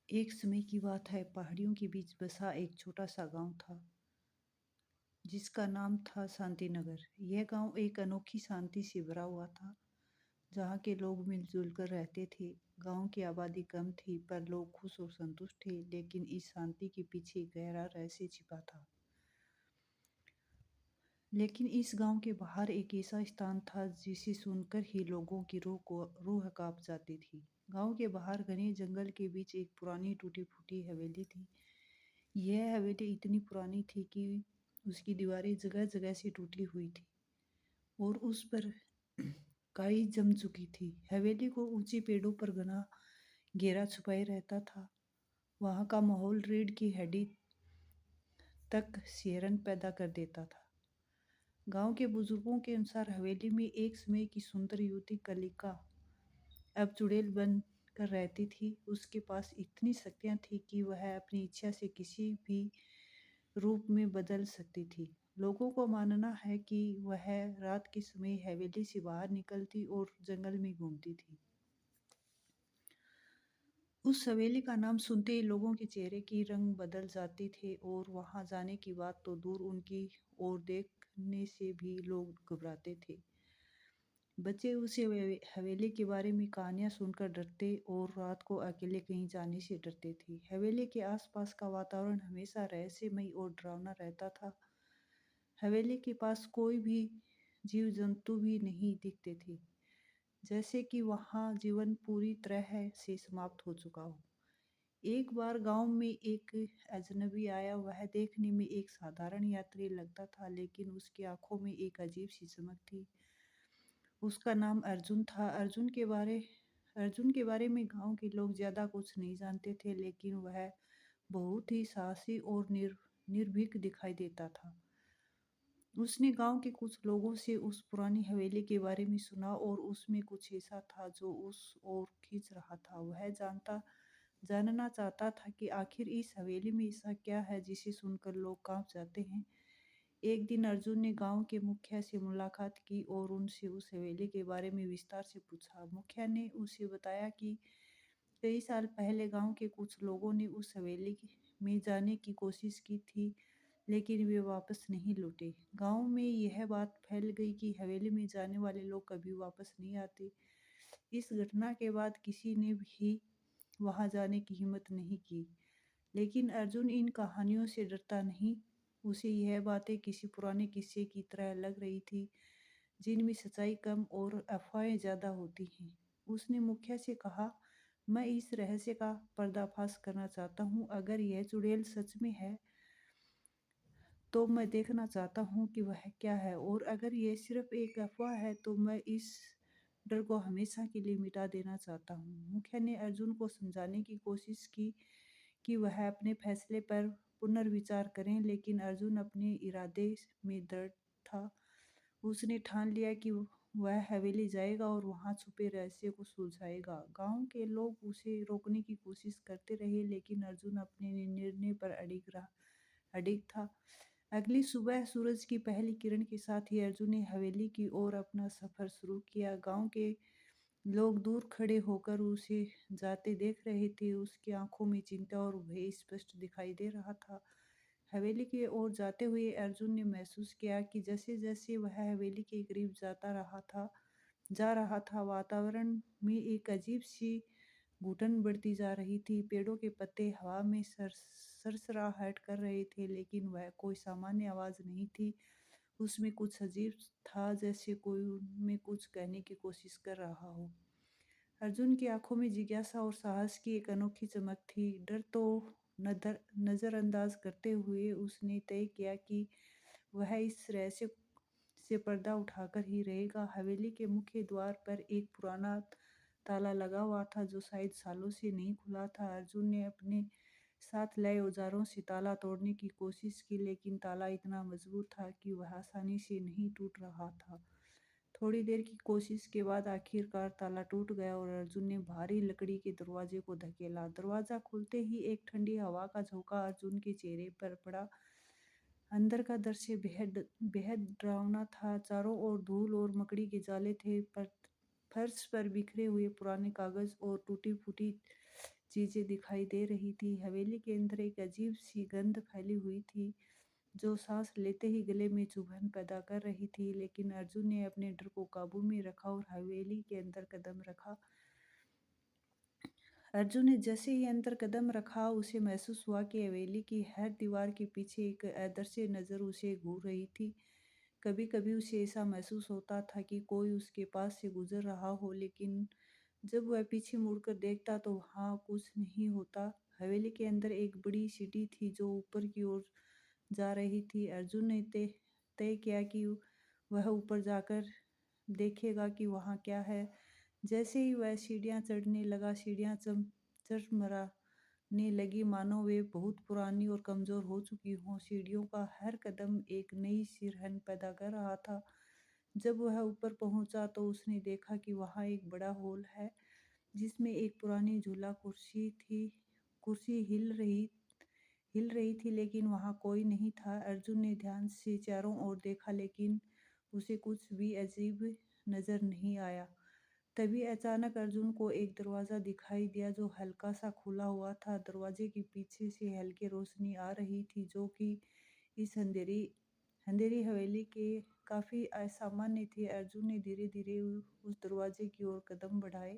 एक समय की बात है, पहाड़ियों के बीच बसा एक छोटा सा गांव था जिसका नाम था शांतिनगर। यह गांव एक अनोखी शांति से भरा हुआ था, जहाँ के लोग मिलजुल कर रहते थे। गांव की आबादी कम थी, पर लोग खुश और संतुष्ट थे। लेकिन इस शांति के पीछे गहरा रहस्य छिपा था। लेकिन इस गांव के बाहर एक ऐसा स्थान था जिसे सुनकर ही लोगों की रूह कांप जाती थी। गांव के बाहर घने जंगल के बीच एक पुरानी टूटी फूटी हवेली थी। यह हवेली इतनी पुरानी थी कि उसकी दीवारें जगह जगह से टूटी हुई थी और उस पर काई जम चुकी थी। हवेली को ऊंचे पेड़ों पर घना घेरा छुपाए रहता था। वहां का माहौल रीढ़ की हड्डी तक सिहरन पैदा कर देता था। गांव के बुजुर्गों के अनुसार हवेली में एक समय की सुंदर युवती कलिका अब चुड़ैल बन कर रहती थी। उसके पास इतनी शक्तियां थी कि वह अपनी इच्छा से किसी भी रूप में बदल सकती थी। लोगों को मानना है कि वह रात के समय हवेली से बाहर निकलती और जंगल में घूमती थी। उस हवेली का नाम सुनते ही लोगों के चेहरे की रंग बदल जाते थे और वहां जाने की बात तो दूर, उनकी ओर देखने से भी लोग घबराते थे। बच्चे उसे हवेली के बारे में कहानियां सुनकर डरते और रात को अकेले कहीं जाने से डरते थे। हवेली के आसपास का वातावरण हमेशा रहस्यमय और डरावना रहता था। हवेली के पास कोई भी जीव जंतु भी नहीं दिखते थे, जैसे कि वहां जीवन पूरी तरह से समाप्त हो चुका हो। एक बार गांव में एक अजनबी आया। वह देखने में एक साधारण यात्री लगता था, लेकिन उसकी आंखों में एक अजीब सी चमक थी। उसका नाम अर्जुन था। अर्जुन के बारे में गांव के लोग ज्यादा कुछ नहीं जानते थे, लेकिन वह बहुत ही साहसी और निर्भीक दिखाई देता था। उसने गांव के कुछ लोगों से उस पुरानी हवेली के बारे में सुना और उसमें कुछ ऐसा था जो उस ओर खींच रहा था। वह जानना चाहता था कि आखिर इस हवेली में ऐसा क्या है जिसे सुनकर लोग कांप जाते हैं। एक दिन अर्जुन ने गांव के मुखिया से मुलाकात की और उनसे उस हवेली के बारे में विस्तार से पूछा। मुखिया ने उसे बताया कि कई साल पहले गांव के कुछ लोगों ने उस हवेली में जाने की कोशिश की थी, लेकिन वे वापस नहीं लौटे। गांव में यह बात फैल गई कि हवेली में जाने वाले लोग कभी वापस नहीं आते। इस घटना के बाद किसी ने भी वहां जाने की हिम्मत नहीं की। लेकिन अर्जुन इन कहानियों से डरता नहीं। उसे यह बातें किसी पुराने किस्से की तरह लग रही थी, जिनमें सच्चाई कम और अफवाहें ज्यादा होती हैं। उसने मुखिया से कहा, मैं इस रहस्य का पर्दाफाश करना चाहता हूँ। अगर यह चुड़ैल सच में है तो मैं देखना चाहता हूँ कि वह क्या है, और अगर यह सिर्फ एक अफवाह है तो मैं इस डर को हमेशा के लिए मिटा देना चाहता हूँ। मुखिया ने अर्जुन को समझाने की कोशिश की कि वह अपने फैसले पर पुनर्विचार करें, लेकिन अर्जुन अपने इरादे में दृढ़ था। उसने ठान लिया कि वह हवेली जाएगा और वहां छुपे रहस्य को सुलझाएगा। गांव के लोग उसे रोकने की कोशिश करते रहे, लेकिन अर्जुन अपने निर्णय पर अडिग था। अगली सुबह सूरज की पहली किरण के साथ ही अर्जुन ने हवेली की ओर अपना सफर शुरू किया। गांव के लोग दूर खड़े होकर उसे जाते देख रहे थे। उसकी आंखों में चिंता और भय स्पष्ट दिखाई दे रहा था। हवेली की ओर जाते हुए अर्जुन ने महसूस किया कि जैसे जैसे वह हवेली के करीब जा रहा था, वातावरण में एक अजीब सी घुटन बढ़ती जा रही थी। पेड़ों के पत्ते हवा में सरसराहट कर रहे थे, लेकिन वह कोई सामान्य आवाज नहीं थी। उसमें कुछ अजीब था, जैसे कोई उनमें कुछ कहने की कोशिश कर रहा हो। अर्जुन की आंखों में जिज्ञासा और साहस की एक अनोखी चमक थी। डर तो नजरअंदाज करते हुए उसने तय किया कि वह इस रहस्य से पर्दा उठाकर ही रहेगा। हवेली के मुख्य द्वार पर एक पुराना ताला लगा हुआ था, जो शायद सालों से नहीं खुला था। अर्जुन ने अपने साथ लाए औजारों से ताला तोड़ने की कोशिश की, लेकिन ताला इतना मजबूत था कि वह आसानी से नहीं टूट रहा था। थोड़ी देर की कोशिश के बाद आखिरकार ताला टूट गया और अर्जुन ने भारी लकड़ी के दरवाजे को धकेला। दरवाजा खुलते ही एक ठंडी हवा का झोंका अर्जुन के चेहरे पर पड़ा। अंदर का दृश्य बेहद बेहद डरावना था। चारों ओर धूल और मकड़ी के जाले थे, पर फर्श पर बिखरे हुए पुराने कागज और टूटी फूटी चीज़ें दिखाई दे रही थी। हवेली के अंदर एक अजीब-सी गंध फैली हुई थी, जो साँस लेते ही गले में चुभन पैदा कर रही थी। लेकिन अर्जुन ने अपने डर को काबू में रखा और हवेली के अंदर कदम रखा। अर्जुन ने जैसे ही अंदर कदम रखा, उसे महसूस हुआ कि हवेली की हर दीवार के पीछे एक अदृश्य नज़र उसे घूर रही थी। कभी-कभी उसे ऐसा महसूस होता था कि कोई उसके पास से गुजर रहा हो, लेकिन जब वह पीछे मुड़कर देखता तो वहाँ कुछ नहीं होता। हवेली के अंदर एक बड़ी सीढ़ी थी जो ऊपर की ओर जा रही थी। अर्जुन ने तय तय किया कि वह ऊपर जाकर देखेगा कि वहाँ क्या है। जैसे ही वह सीढ़ियाँ चढ़ने लगा, सीढ़ियाँ चरमराने लगी, मानो वे बहुत पुरानी और कमज़ोर हो चुकी हों। सीढ़ियों का हर कदम एक नई सिरहन पैदा कर रहा था। जब वह ऊपर पहुंचा तो उसने देखा कि वहाँ एक बड़ा हॉल है, जिसमें एक पुरानी झूला कुर्सी थी। कुर्सी हिल रही थी, लेकिन वहाँ कोई नहीं था। अर्जुन ने ध्यान से चारों ओर देखा, लेकिन उसे कुछ भी अजीब नज़र नहीं आया। तभी अचानक अर्जुन को एक दरवाज़ा दिखाई दिया जो हल्का सा खुला हुआ था। दरवाजे के पीछे से हल्की रोशनी आ रही थी, जो कि इस अंधेरी अंधेरी हवेली के काफ़ी असामान्य थी। अर्जुन ने धीरे धीरे उस दरवाजे की ओर कदम बढ़ाए।